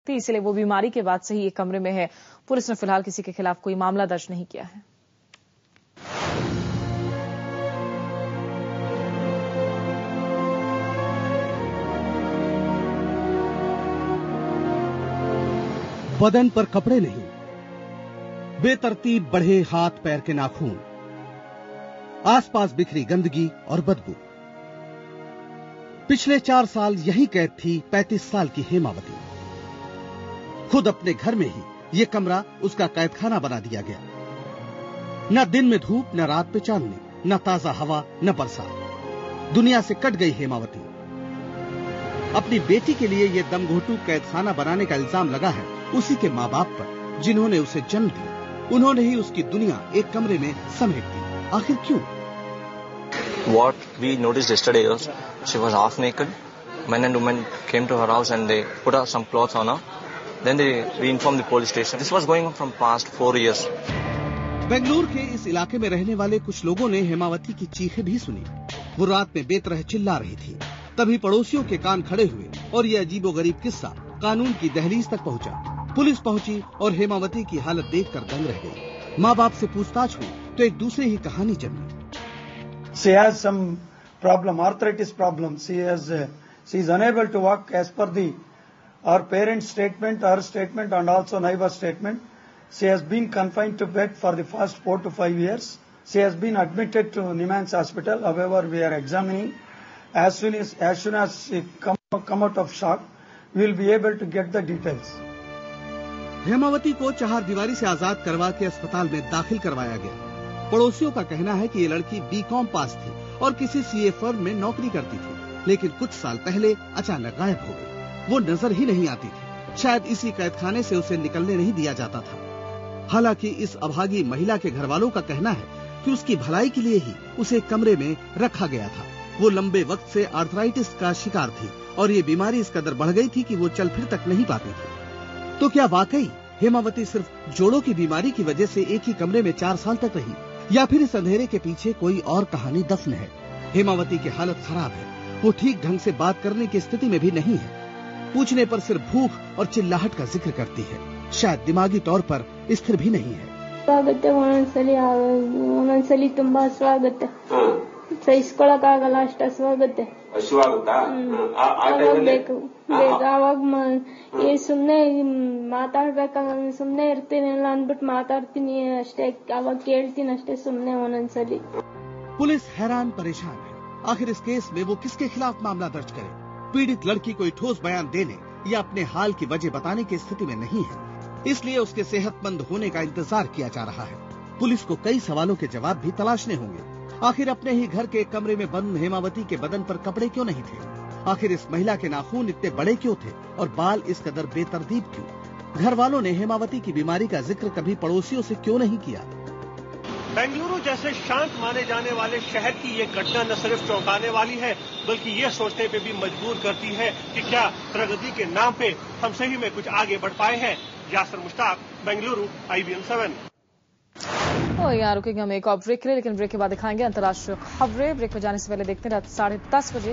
थी, इसलिए वो बीमारी के बाद से ही एक कमरे में है। पुलिस ने फिलहाल किसी के खिलाफ कोई मामला दर्ज नहीं किया है। बदन पर कपड़े नहीं, बेतरतीब बढ़े हाथ पैर के नाखून, आसपास बिखरी गंदगी और बदबू। पिछले 4 साल यही कैद थी 35 साल की हेमावती। खुद अपने घर में ही ये कमरा उसका कैदखाना बना दिया गया। न दिन में धूप, न रात पे चांदनी, न ताजा हवा, न बरसात। दुनिया से कट गई हेमावती। अपनी बेटी के लिए ये दमघोटू कैदखाना बनाने का इल्जाम लगा है उसी के माँ बाप पर, जिन्होंने उसे जन्म दिया। उन्होंने ही उसकी दुनिया एक कमरे में समेट दी। आखिर क्यों? What we noticed yesterday was she was half naked. Men and women came to her house and they put some clothes on her. Then we informed the police station. This was going on from past 4 years. Bengaluru के इस इलाके में रहने वाले कुछ लोगों ने हेमावती की चीखें भी सुनी। वो रात में बेतरह चिल्ला रही थी। तभी पड़ोसियों के कान खड़े हुए और ये अजीबोगरीब किस्सा कानून की दहलीज तक पहुंचा। पुलिस पहुंची और हेमावती की हालत देखकर दंग रह गई। माँ बाप से पूछताछ हुई तो एक दूसरे ही कहानी जमी। She has some problem, arthritis problem. She is unable to walk as per her parents' statement, her statement, and also neighbor's statement. She has been confined to bed for the past 4 to 5 years. She has been admitted to Nimans Hospital. However, we are examining. As soon as she come out of shock, we will be able to get the details. Hemavati को चार दीवारी से आजाद करवा के अस्पताल में दाखिल करवाया गया। पड़ोसियों का कहना है कि ये लड़की बीकॉम पास थी और किसी सीए फर्म में नौकरी करती थी, लेकिन कुछ साल पहले अचानक गायब हो गई। वो नजर ही नहीं आती थी। शायद इसी कैदखाने से उसे निकलने नहीं दिया जाता था। हालांकि इस अभागी महिला के घर वालों का कहना है कि उसकी भलाई के लिए ही उसे कमरे में रखा गया था। वो लंबे वक्त से आर्थराइटिस का शिकार थी और ये बीमारी इस कदर बढ़ गई थी कि वो चल फिर तक नहीं पाती थी। तो क्या वाकई हेमावती सिर्फ जोड़ों की बीमारी की वजह से एक ही कमरे में 4 साल तक रही, या फिर इस अंधेरे के पीछे कोई और कहानी दफन है? हेमावती की हालत खराब है। वो ठीक ढंग से बात करने की स्थिति में भी नहीं है। पूछने पर सिर्फ भूख और चिल्लाहट का जिक्र करती है। शायद दिमागी तौर पर स्थिर भी नहीं है। स्वागत तुम्बा स्वागत ಸಹಿಸ್ಕೊಳಕ್ಕಾಗಲ್ಲ ಅಷ್ಟ ಸ್ವಾಗತ್ತೆ ಅವಾಗ ಸುಮ್ನೆ ಮಾತಾಡ್ಬೇಕಂದ್ರೆ ಸುಮ್ನೆ ಇರ್ತೀನಿಲ್ಲ ಅಂದ್ಬಿಟ್ಟು ಮಾತಾಡ್ತೀನಿ ಅಷ್ಟೇ, ಅವಾಗ ಕೇಳ್ತೀನಿ ಅಷ್ಟೇ ಸುಮ್ನೆ ಒಂದೊಂದ್ಸಲಿ। पुलिस हैरान परेशान है। आखिर इस केस में वो किसके खिलाफ मामला दर्ज करे? पीड़ित लड़की कोई ठोस बयान देने या अपने हाल की वजह बताने की स्थिति में नहीं है, इसलिए उसके सेहतमंद होने का इंतजार किया जा रहा है। पुलिस को कई सवालों के जवाब भी तलाशने होंगे। आखिर अपने ही घर के कमरे में बंद हेमावती के बदन पर कपड़े क्यों नहीं थे? आखिर इस महिला के नाखून इतने बड़े क्यों थे और बाल इस कदर बेतरतीब क्यों? घर वालों ने हेमावती की बीमारी का जिक्र कभी पड़ोसियों से क्यों नहीं किया? बेंगलुरु जैसे शांत माने जाने वाले शहर की ये घटना न सिर्फ चौंकाने वाली है, बल्कि ये सोचने पे भी मजबूर करती है कि क्या प्रगति के नाम पे हम सही में कुछ आगे बढ़ पाए हैं। यासर मुश्ताक, बेंगलुरु, IBN 7। यहाँ रुकेंगे हम एक और ब्रेक के लिए, लेकिन ब्रेक के बाद दिखाएंगे अंतर्राष्ट्रीय खबरें। ब्रेक में जाने से पहले देखते हैं रात 10:30 बजे